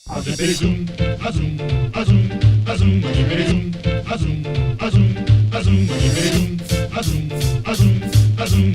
Zoom, a zoom, a zoom, a zoom, a zoom, a zoom, a zoom, a zoom, a zoom, a zoom, a zoom,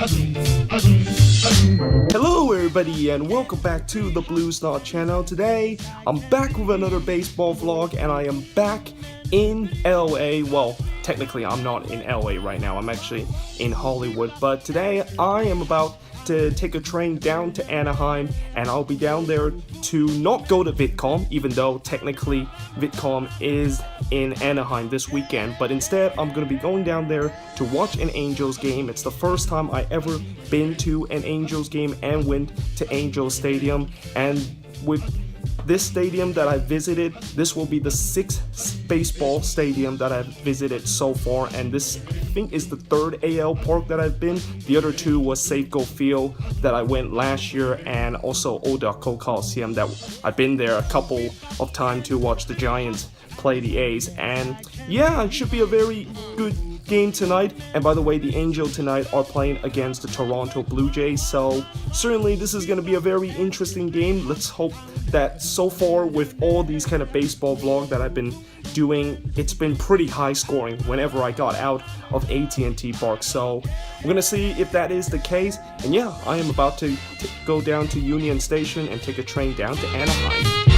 a zoom, a zoom. Hello everybody and welcome back to the Blue Star channel. Today I'm back with another baseball vlog and I am back in LA. Well, technically I'm not in LA right now, I'm actually in Hollywood, but today I am about to take a train down to Anaheim and I'll be down there to not go to VidCon, even though technically VidCon is in Anaheim this weekend, but instead I'm going to be going down there to watch an Angels game. It's the first time I ever been to an Angels game and went to Angels Stadium, and with this stadium that I visited, this will be the 6th baseball stadium that I've visited so far, and this I think is the 3rd AL park that I've been. The other 2 was Safeco Field that I went last year, and also Odako Coliseum that I've been there a couple of times to watch the Giants play the A's. And yeah, it should be a very good game tonight. And by the way, the Angels tonight are playing against the Toronto Blue Jays, so certainly this is going to be a very interesting game. Let's hope that so far with all these kind of baseball vlogs that I've been doing, it's been pretty high scoring whenever I got out of AT&T Park, so we're gonna see if that is the case. And yeah, I am about to go down to Union Station and take a train down to Anaheim.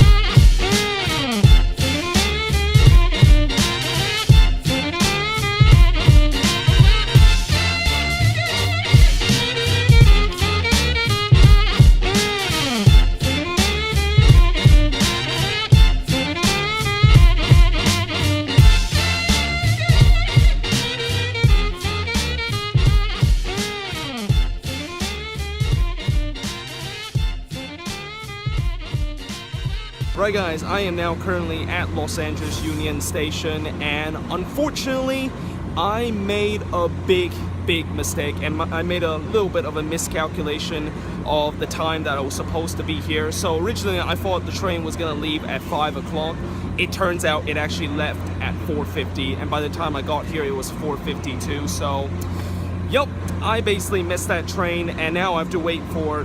Right guys, I am now currently at Los Angeles Union Station, and unfortunately I made a big mistake, and I made a little bit of a miscalculation of the time that I was supposed to be here. So originally I thought the train was gonna leave at 5 o'clock. It turns out it actually left at 4:50, and by the time I got here it was 4:52. So yep, I basically missed that train, and now I have to wait for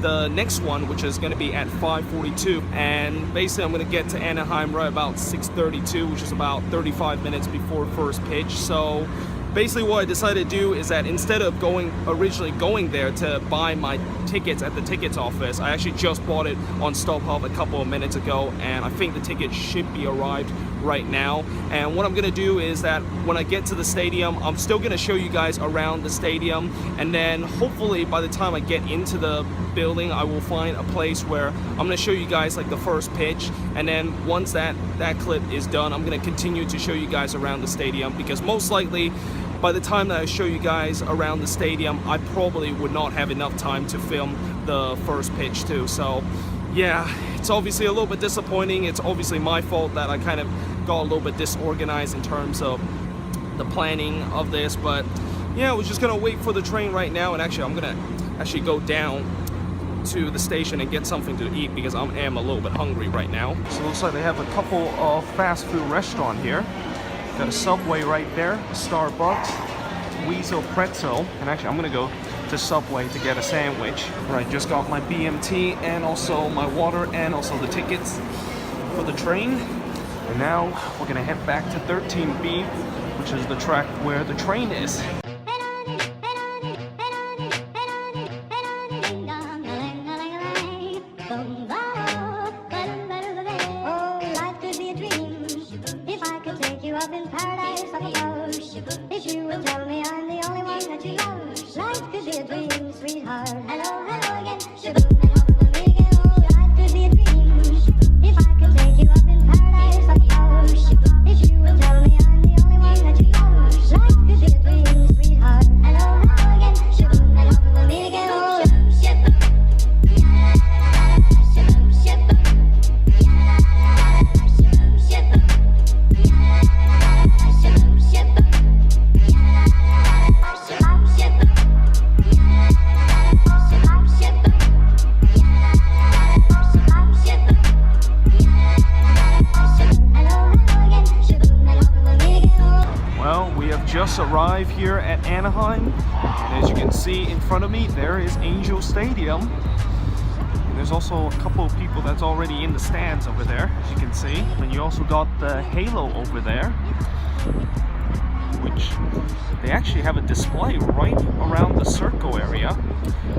the next one, which is going to be at 5:42, and basically I'm going to get to Anaheim right about 6:32, which is about 35 minutes before first pitch. So basically what I decided to do is that instead of originally going there to buy my tickets at the tickets office, I actually just bought it on StubHub a couple of minutes ago, and I think the ticket should be arrived right now. And what I'm gonna do is that when I get to the stadium, I'm still gonna show you guys around the stadium, and then hopefully by the time I get into the building I will find a place where I'm gonna show you guys like the first pitch, and then once that clip is done, I'm gonna continue to show you guys around the stadium, because most likely by the time that I show you guys around the stadium I probably would not have enough time to film the first pitch too. So yeah, it's obviously a little bit disappointing. It's obviously my fault that I kind of got a little bit disorganized in terms of the planning of this, but yeah, we're just gonna wait for the train right now. And actually I'm gonna go down to the station and get something to eat, because I am a little bit hungry right now. So it looks like they have a couple of fast food restaurants here. Got a Subway right there, a Starbucks, Weasel Pretzel, and actually I'm gonna go to Subway to get a sandwich. Right, just got my BMT and also my water and also the tickets for the train. And now we're gonna head back to 13B, which is the track where the train is. Just arrived here at Anaheim, and as you can see in front of me, there is Angel Stadium. And there's also a couple of people that's already in the stands over there, as you can see. And you also got the halo over there, which they actually have a display right around the circle area.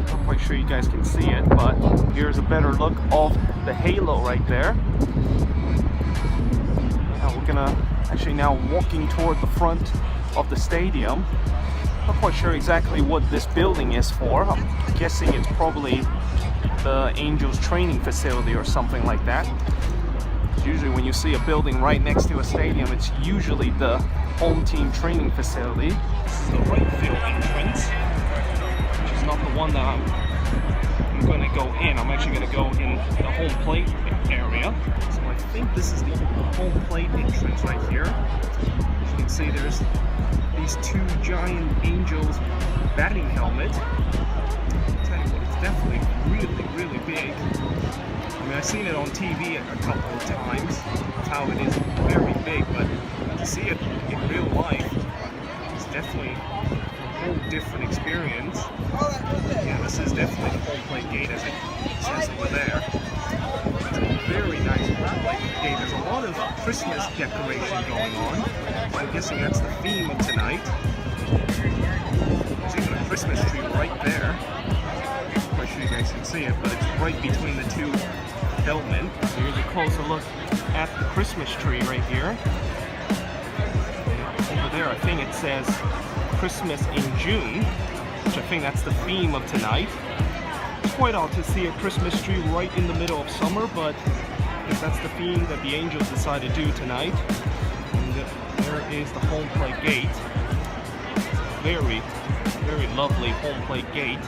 Not quite sure you guys can see it, but here's a better look of the halo right there. Now we're gonna actually now walking toward the front of the stadium. Not quite sure exactly what this building is for. I'm guessing it's probably the Angels training facility or something like that. Usually when you see a building right next to a stadium, it's usually the home team training facility. This is the right field entrance, which is not the one that I'm going to go in. I'm actually going to go in the home plate area. So I think this is the home plate entrance right here. As you can see, there's these two giant Angels batting helmets. I'll tell you what, it's definitely really big. I mean, I've seen it on TV a couple of times, how it is very big, but to see it in real life, it's definitely a whole different experience. Yeah, this is definitely the home plate gate, as it says over there. It's a very nice home plate gate. There's a lot of Christmas decoration going on. So I'm guessing that's the theme of tonight. There's even a Christmas tree right there. I'm not sure you guys can see it, but it's right between the two helmets. So here's a closer look at the Christmas tree right here. Over there, I think it says Christmas in June, which I think that's the theme of tonight. It's quite odd to see a Christmas tree right in the middle of summer, but I guess that's the theme that the Angels decided to do tonight. And there is the home plate gate. Very lovely home plate gate.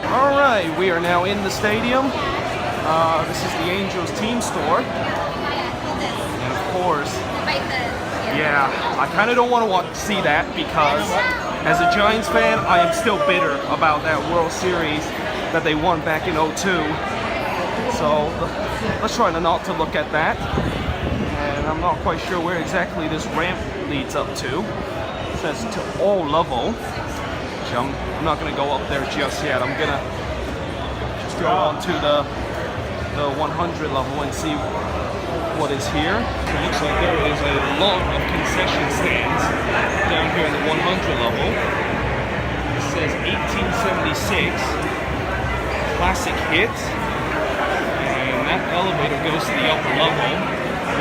Alright, we are now in the stadium. This is the Angels team store. And of course, yeah, I kind of don't want to see that because as a Giants fan, I am still bitter about that World Series that they won back in '02. So let's try not to look at that. And I'm not quite sure where exactly this ramp leads up to. It says to all level. I'm not going to go up there just yet. I'm going to just go on to the 100 level and see what is here. It looks like there is a lot of concession stands down here in the 100 level. It says 1876 classic hits, and that elevator goes to the upper level,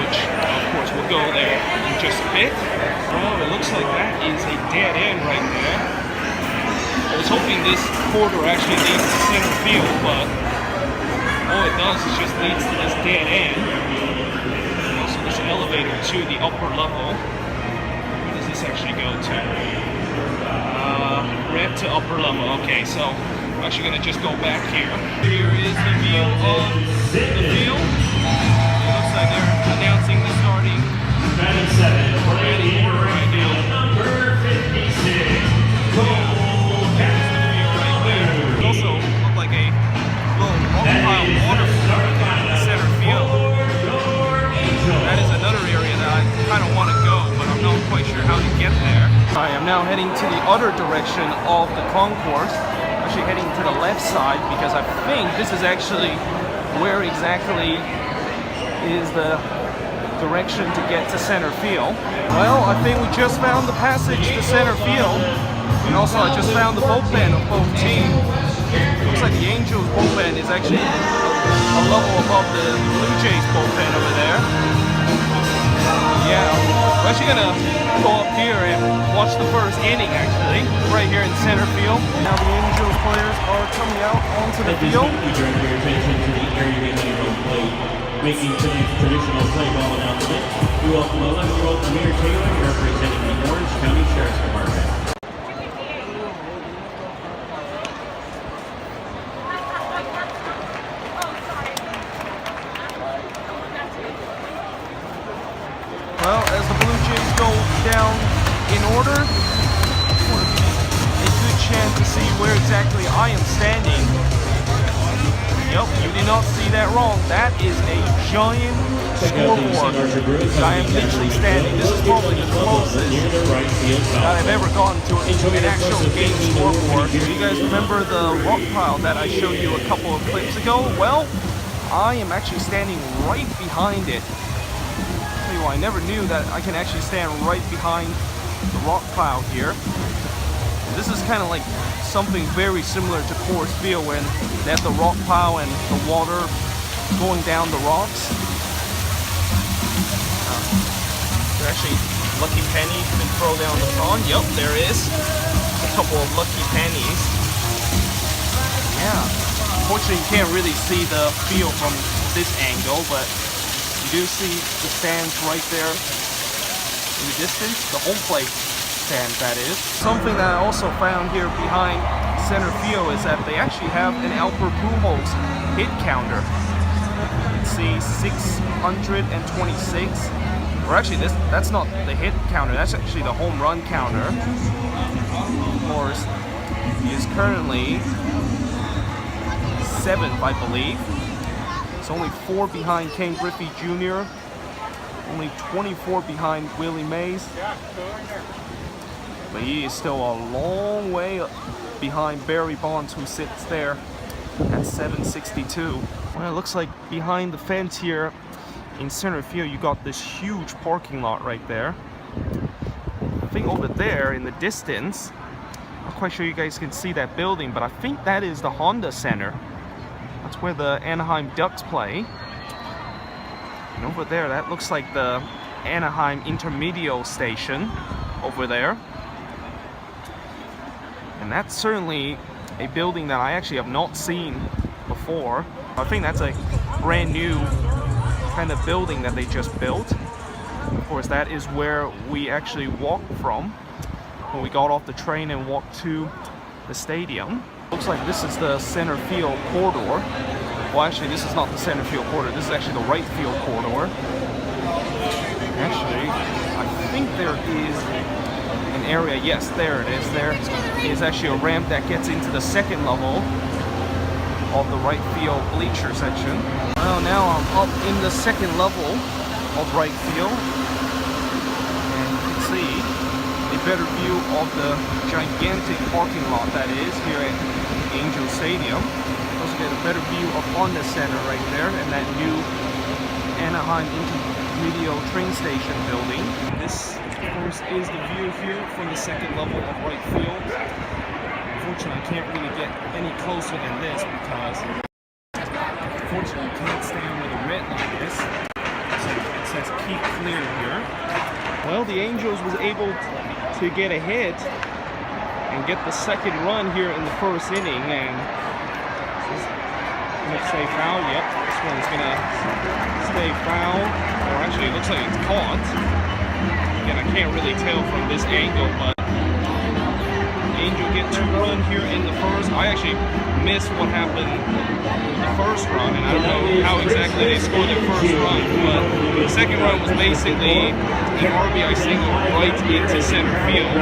which of course will go there in just a bit. Well, it looks like that is a dead end right there. I was hoping this corridor actually leads to center field, but all it does is just leads to this dead end. Also, this elevator to the upper level. Where does this actually go to? Ramp to upper level. Okay, so I'm actually going to just go back here. Here is the view of the field. It looks like they're announcing the starting order right now. Number 56. Also looked like a little rock-pile waterfall in the center field. That is another area that I kind of want to go, but I'm not quite sure how to get there. I am now heading to the other direction of the concourse. Actually heading to the left side because I think this is actually where exactly is the direction to get to center field. Well, I think we just found the passage to center field. And also I just found the bullpen of both teams. Looks like the Angels bullpen is actually a level above the Blue Jays bullpen over there. Yeah, we're actually gonna go up here and watch the first inning actually, right here in center field. Now the Angels players are coming out onto the field. We turn your attention to the area behind home plate, making tonight's traditional play ball announcement. We welcome 11-year-old Amir Taylor, representing the Orange County Sheriff's Department. Well, as the Blue Jays go down in order, exactly I am standing. Yep, you did not see that wrong. That is a giant scoreboard that I am literally standing. This is probably the closest that I've ever gotten to an actual game scoreboard. Do you guys remember the rock pile that I showed you a couple of clips ago? Well, I am actually standing right behind it. Tell you what, I never knew that I can actually stand right behind the rock pile here. This is kind of like something very similar to Coors Field when they have the rock pile and the water going down the rocks. There's actually lucky pennies you can throw down the pond. Yup, there is a couple of lucky pennies. Yeah, unfortunately you can't really see the field from this angle, but you do see the stands right there in the distance, the home plate stands, that is. Something that I also found here behind center field is that they actually have an Albert Pujols hit counter. You can see 626, or actually that's not the hit counter, that's actually the home run counter. Of course, he is currently 7th, I believe. It's only 4 behind Ken Griffey Jr., only 24 behind Willie Mays. But he is still a long way behind Barry Bonds, who sits there at 762. Well, it looks like behind the fence here in center field, you got this huge parking lot right there. I think over there in the distance, I'm not quite sure you guys can see that building, but I think that is the Honda Center. That's where the Anaheim Ducks play. And over there, that looks like the Anaheim Intermedio station over there. And that's certainly a building that I actually have not seen before. I think that's a brand new kind of building that they just built. Of course, that is where we actually walked from when we got off the train and walked to the stadium. Looks like this is the center field corridor. Well, actually, this is not the center field corridor. This is actually the right field corridor. Actually, I think there is an area. Yes, there it is. There is actually a ramp that gets into the second level of the right field bleacher section. Well, now I'm up in the second level of right field, and you can see a better view of the gigantic parking lot that is here at Angel Stadium. Also get a better view of Honda Center right there and that new Anaheim Intermedio train station building. This, of course, is the view here from the second level of right field. Unfortunately, I can't really get any closer than this because unfortunately I can't stand where the red light is. So it says keep clear here. Well, the Angels was able to get ahead and get the second run here in the first inning, and this is gonna say foul. Yep, this one's gonna stay foul, or actually it looks like it's caught. Again, I can't really tell from this angle, but Angel get 2 run here in the first. I actually missed what happened with the first run, and I don't know how exactly they scored their first run, but the second run was basically an RBI single right into center field.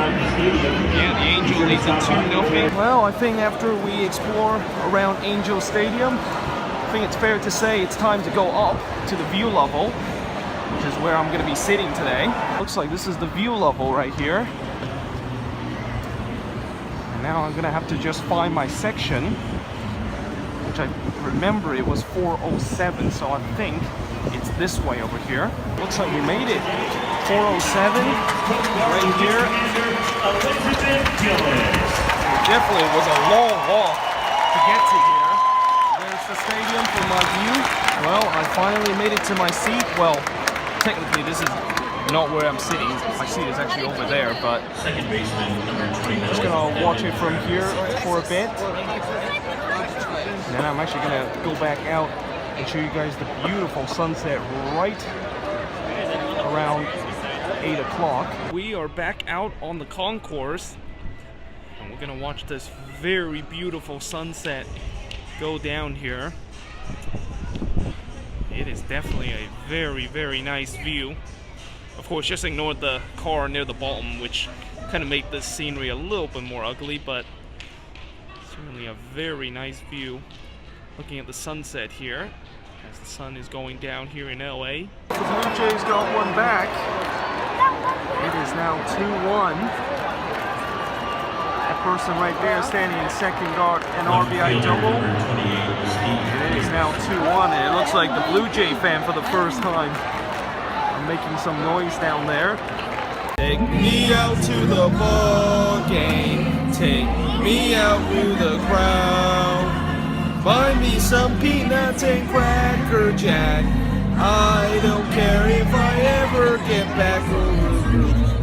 Yeah, the Angel leads it 2-0. Well, I think after we explore around Angel Stadium, I think it's fair to say it's time to go up to the view level, which is where I'm going to be sitting today. Looks like this is the view level right here. And now I'm going to have to just find my section, which I remember it was 407, so I think it's this way over here. Looks like we made it. 407 right here. It definitely was a long walk to get to here. There's the stadium from my view. Well, I finally made it to my seat. Well, technically this is not where I'm sitting. My seat is actually over there, but I'm just gonna watch it from here for a bit. And then I'm actually gonna go back out and show you guys the beautiful sunset right around 8 o'clock. We are back out on the concourse, and we're gonna watch this very beautiful sunset go down here. It is definitely a very, very nice view. Of course, just ignore the car near the bottom, which kind of made this scenery a little bit more ugly, but it's Certainly a very nice view looking at the sunset here as the sun is going down here in LA. The Blue Jays got one back. It is now 2-1. That person right there standing in second got an RBI double. It is now 2-1 and it looks like the Blue Jay fan for the first time are making some noise down there. Take me out to the ball game. Take me out with the crowd. Buy me some peanuts and Cracker Jack. I don't care if I ever get back.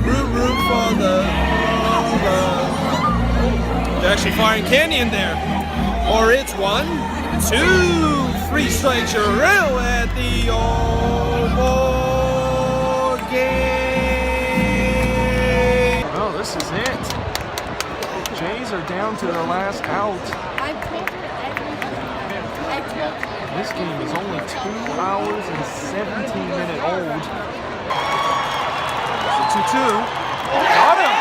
Root for the They're actually firing candy in there. Or it's 1, 2, 3 strikes. You're real at the all game. Oh, this is it. Jays are down to their last out. This game is only 2 hours and 17 minutes old. So 2-2. Got him!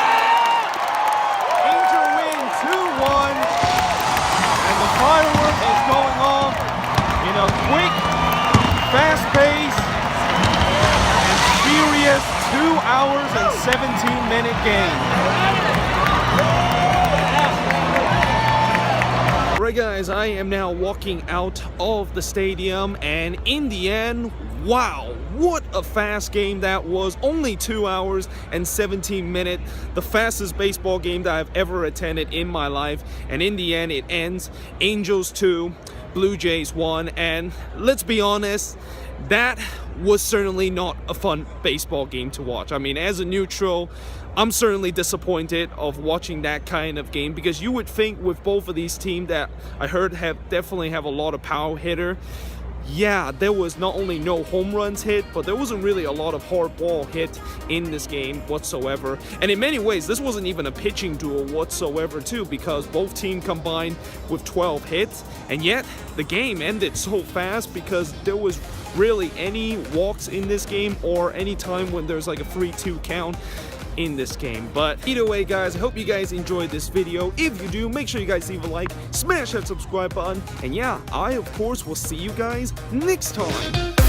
Angel win 2-1. And the firework is going off in a quick, fast-paced, and furious 2 hours and 17-minute game. Alright guys, I am now walking out of the stadium and in the end, wow, what a fast game that was. Only 2 hours and 17 minutes, the fastest baseball game that I've ever attended in my life. And in the end, it ends Angels 2, Blue Jays 1, and let's be honest, that was certainly not a fun baseball game to watch. I mean, as a neutral, I'm certainly disappointed of watching that kind of game because you would think with both of these teams that I heard definitely have a lot of power hitter. Yeah, there was not only no home runs hit, but there wasn't really a lot of hard ball hit in this game whatsoever. And in many ways, this wasn't even a pitching duel whatsoever too, because both teams combined with 12 hits. And yet, the game ended so fast because there was really any walks in this game or any time when there's like a 3-2 count in this game. But either way guys, I hope you guys enjoyed this video. If you do, make sure you guys leave a like, smash that subscribe button, and yeah, I of course will see you guys next time.